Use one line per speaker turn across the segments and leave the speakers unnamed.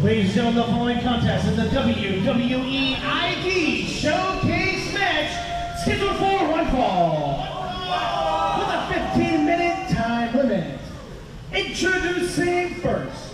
Ladies and gentlemen, the following contest is the WWE ID Showcase match scheduled for one fall with a 15-minute time limit. Introducing first,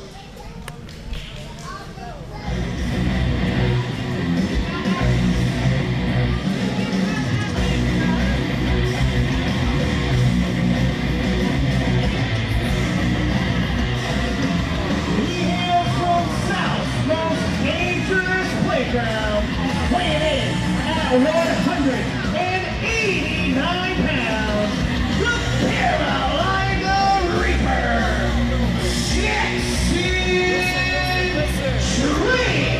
weighing in at 189 pounds, the Carolina Reaper, Jackson Drake.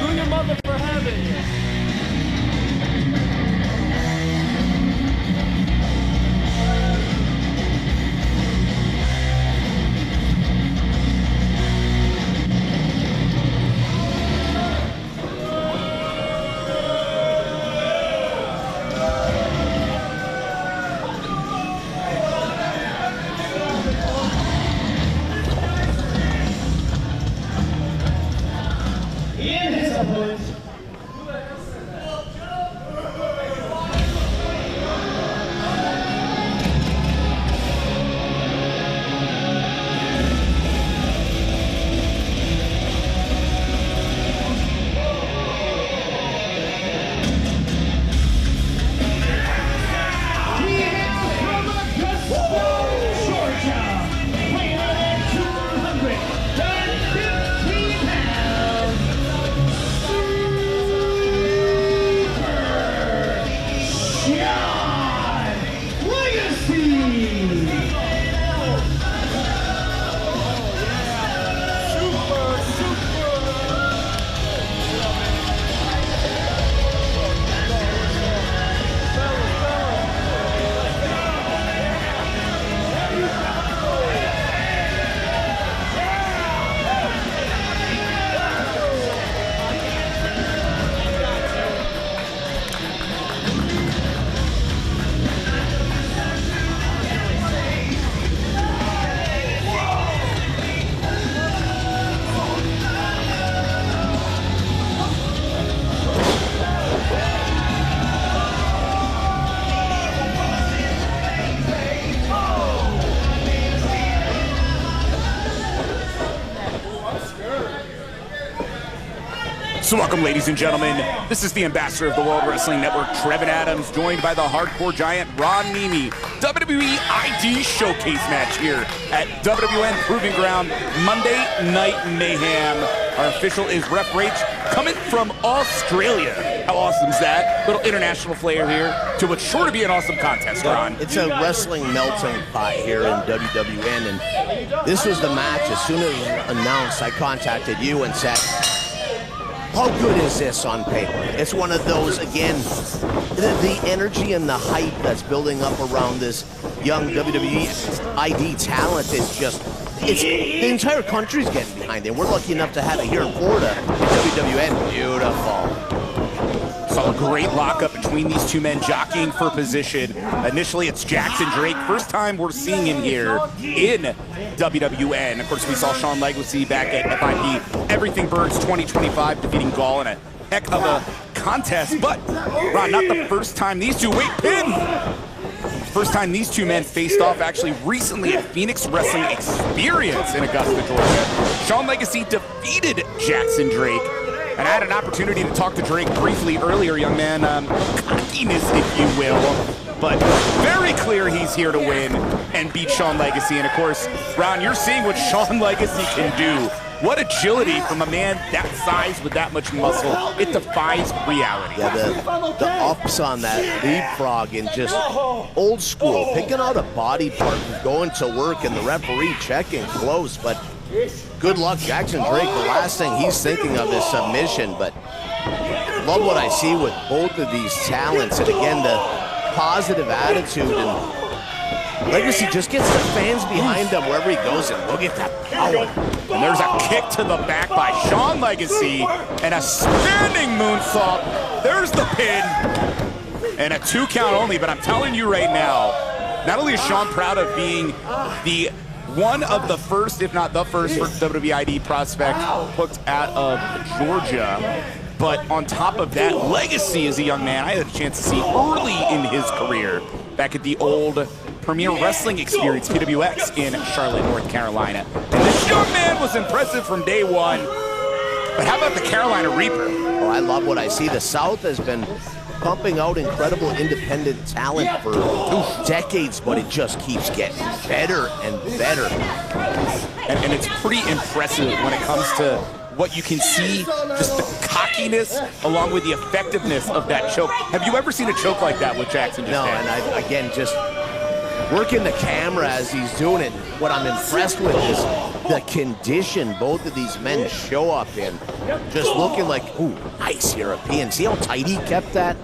Do your mother for heaven.
In his opponent,
So welcome, ladies and gentlemen. This is the ambassador of the World Wrestling Network, Trevin Adams, joined by the hardcore giant, Ron Mimi. WWE ID Showcase match here at WWN Proving Ground, Monday Night Mayhem. Our official is Ref Rach, coming from Australia. How awesome is that? Little international flair here to what's sure to be an awesome contest, Ron.
It's a wrestling melting pot here in WWN, and this was the match. As soon as it was announced, I contacted you and said, how good is this on paper? It's one of those, again, the energy and the hype that's building up around this young WWE ID talent is just, the entire country's getting behind it. We're lucky enough to have it here in Florida at WWN. Beautiful.
Saw a great lockup between these two men jockeying for position. Initially, it's Jackson Drake. First time we're seeing him here in WWN. Of course, we saw Sean Legacy back at FIP Everything Burns 2025, defeating Gall in a heck of a contest. But, Ron, not the first time these two, first time these two men faced off actually recently at Phoenix Wrestling Experience in Augusta, Georgia. Sean Legacy defeated Jackson Drake. And I had an opportunity to talk to Drake briefly earlier, young man. Cockiness, if you will. But very clear he's here to win and beat Sean Legacy. And of course, Ron, you're seeing what Sean Legacy can do. What agility from a man that size with that much muscle. It defies reality.
Yeah, the ups on that leapfrog and just old school, picking out a body part and going to work, and the referee checking close. But good luck, Jackson Drake. The last thing he's thinking of is submission, but love what I see with both of these talents. And again, the positive attitude, and Legacy just gets the fans behind him wherever he goes, and look at that power.
And there's a kick to the back by Sean Legacy and a standing moonsault there's the pin. And a 2 count only, but I'm telling you right now, not only is Sean proud of being the one of the first, if not the first, for WWID prospect hooked out of Georgia, but on top of that, legacy as a young man, I had a chance to see early in his career back at the old Premier Wrestling Experience, PWX, in Charlotte, North Carolina. And this young man was impressive from day one, but how about the Carolina Reaper?
Oh, I love what I see. The South has been pumping out incredible independent talent for decades, but it just keeps getting better and better.
And it's pretty impressive when it comes to what you can see, just the cockiness along with the effectiveness of that choke. Have you ever seen a choke like that with Jackson?
No, and again, just working the camera as he's doing it, what I'm impressed with is the condition both of these men show up in. Just looking like, ooh, nice European. See how tight he kept that?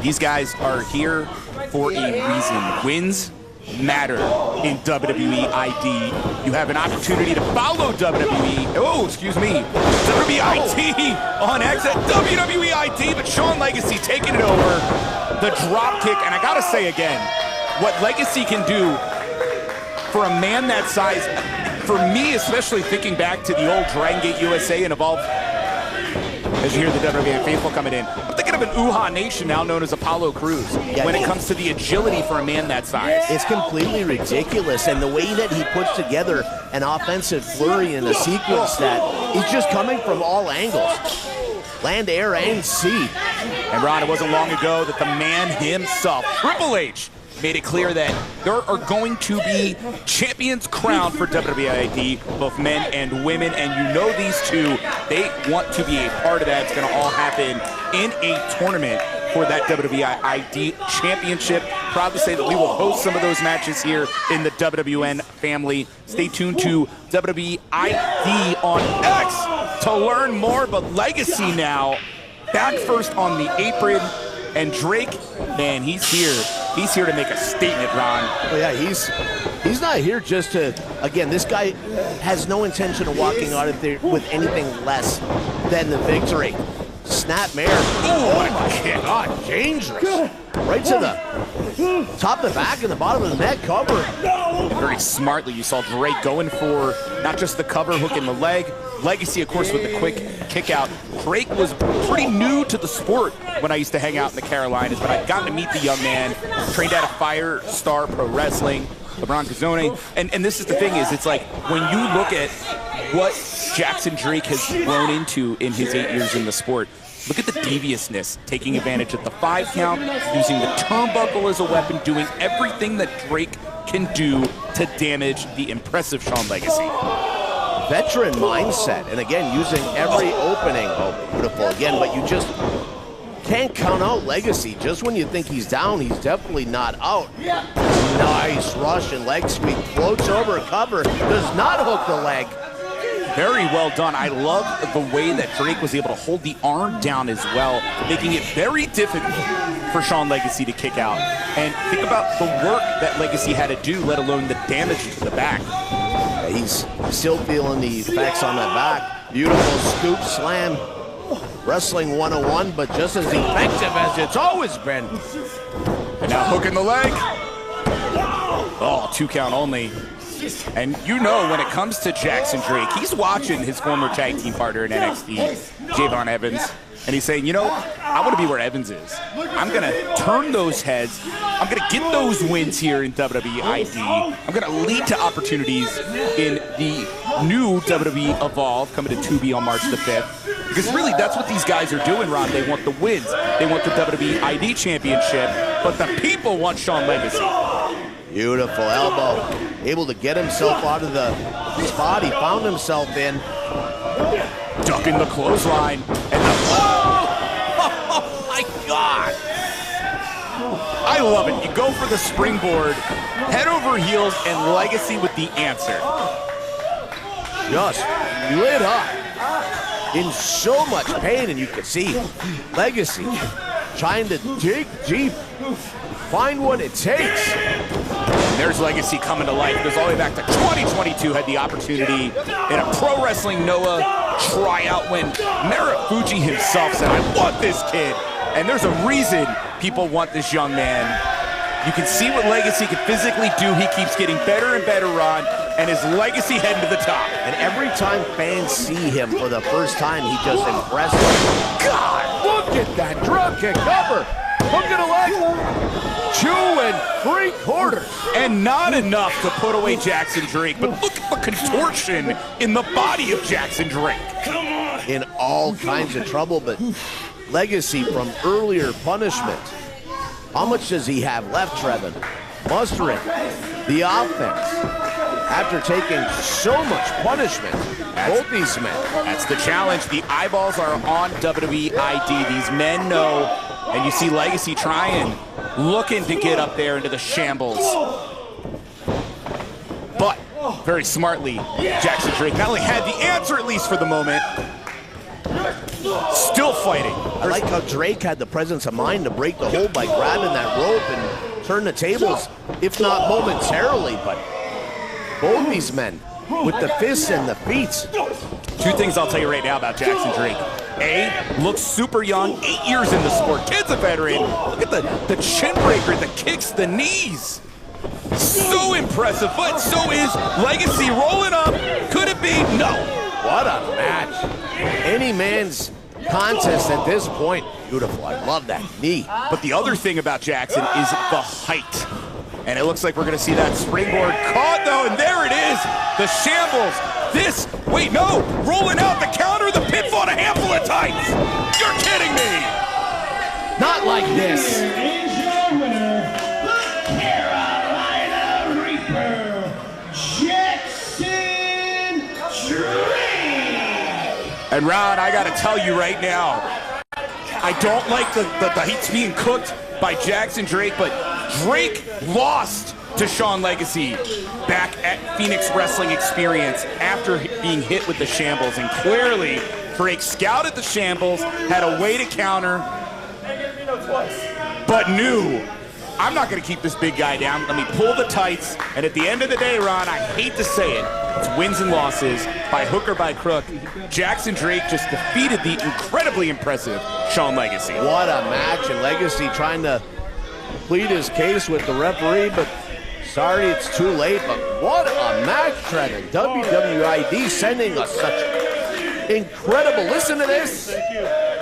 These guys are here for a reason. Wins matter in WWE ID. You have an opportunity to follow WWE. Oh, excuse me. WWE ID on X at WWE ID, but Sean Legacy taking it over. The drop kick, and I gotta say again, what Legacy can do for a man that size, for me, especially thinking back to the old Dragon Gate USA and Evolve, as you hear the WWN faithful coming in, I'm thinking of an Uha Nation now known as Apollo Crews when it comes to the agility for a man that size.
It's completely ridiculous, and the way that he puts together an offensive flurry in a sequence that is just coming from all angles. Land, air, and sea.
And Ron, it wasn't long ago that the man himself, Triple H, made it clear that there are going to be champions crowned for WWID, both men and women, and you know these two, they want to be a part of that. It's going to all happen in a tournament for that WWID championship. Proud to say that we will host some of those matches here in the WWN family. Stay tuned to WWID on X to learn more, but Legacy now back first on the apron. And Drake, man, he's here. He's here to make a statement, Ron.
Oh yeah, he's not here just to, again, this guy has no intention of walking out of there with anything less than the victory. Snap mare. Oh my God, dangerous. Right to the top of the back and the bottom of the neck cover.
And very smartly, you saw Drake going for not just the cover, hook in the leg. Legacy, of course, with the quick kick out. Drake was pretty new to the sport when I used to hang out in the Carolinas, but I've gotten to meet the young man, trained out of Fire Star Pro Wrestling, LeBron Cazzone. And this is the thing is, it's like when you look at what Jackson Drake has grown into in his 8 years in the sport, look at the deviousness, taking advantage of the 5 count, using the turnbuckle as a weapon, doing everything that Drake can do to damage the impressive Sean Legacy.
Veteran mindset, and again, using every opening. Oh, beautiful again, but you just can't count out Legacy. Just when you think he's down, he's definitely not out. Nice Russian leg sweep, floats over a cover, does not hook the leg.
Very well done. I love the way that Drake was able to hold the arm down as well, making it very difficult for Sean Legacy to kick out. And think about the work that Legacy had to do, let alone the damage to the back.
Yeah, he's still feeling the effects on that back. Beautiful scoop slam. Wrestling 101, but just as effective as it's always been.
And now hooking the leg. Oh, 2 count only. And you know when it comes to Jackson Drake, he's watching his former tag team partner in NXT, Javon Evans, and he's saying, you know, I want to be where Evans is. I'm going to turn those heads. I'm going to get those wins here in WWID. I'm going to lead to opportunities in the new WWE Evolve coming to Tubi on March the 5th. Because really, that's what these guys are doing, Ron. They want the wins. They want the WWID championship, but the people want Sean Legacy.
Beautiful elbow. Able to get himself out of the spot he found himself in.
Ducking the clothesline. And the... Oh my God. I love it. You go for the springboard, head over heels, and Legacy with the answer.
Just lit up. In so much pain, and you can see Legacy trying to dig deep, find what it takes.
There's Legacy coming to life. Goes all the way back to 2022. Had the opportunity in a Pro Wrestling Noah tryout when Marufuji himself said, I want this kid. And there's a reason people want this young man. You can see what Legacy can physically do. He keeps getting better and better, Ron, and his legacy heading to the top.
And every time fans see him for the first time, he just impresses them.
God, look at that drop kick cover. Look at a leg. 2 3/4.
And not enough to put away Jackson Drake, but look at the contortion in the body of Jackson Drake.
In all kinds of trouble, but Legacy from earlier punishment. How much does he have left, Trevin? Mustering the offense after taking so much punishment. Both these men.
That's the challenge. The eyeballs are on WWE ID. These men know, and you see Legacy trying, looking to get up there into the shambles. But very smartly, Jackson Drake not only had the answer, at least for the moment, still fighting.
I like how Drake had the presence of mind to break the hold by grabbing that rope and turn the tables, if not momentarily, but both these men with the fists and the feet.
Two things I'll tell you right now about Jackson Drake. A, looks super young, 8 years in the sport. Kid's a veteran. Look at the chin breaker, the kicks, the knees. So impressive, but so is Legacy rolling up. Could it be? No.
What a match. Any man's contest at this point. Beautiful. I love that knee.
But the other thing about Jackson is the height. And it looks like we're going to see that springboard caught, though, and there it is. The shambles. This, wait, no. Rolling out the counter, the pinfall a handful of times. You're kidding me.
Not like this.
Here is your winner, the Carolina Reaper, Jackson Drake.
And Ron, I got to tell you right now, I don't like the heat's being cooked by Jackson Drake, but Drake lost to Shawn Legacy back at Phoenix Wrestling Experience after being hit with the shambles. And clearly, Drake scouted the shambles, had a way to counter, but knew, I'm not going to keep this big guy down. Let me pull the tights. And at the end of the day, Ron, I hate to say it, it's wins and losses, by hook or by crook. Jackson Drake just defeated the incredibly impressive Shawn Legacy.
What a match, and Legacy trying to plead his case with the referee, but sorry it's too late. But what a match, Trevin. WWID sending us such incredible, listen to this.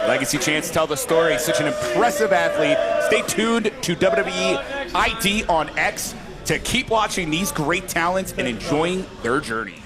Legacy chance to tell the story. Such an impressive athlete. Stay tuned to WWE ID on X to keep watching these great talents and enjoying their journey.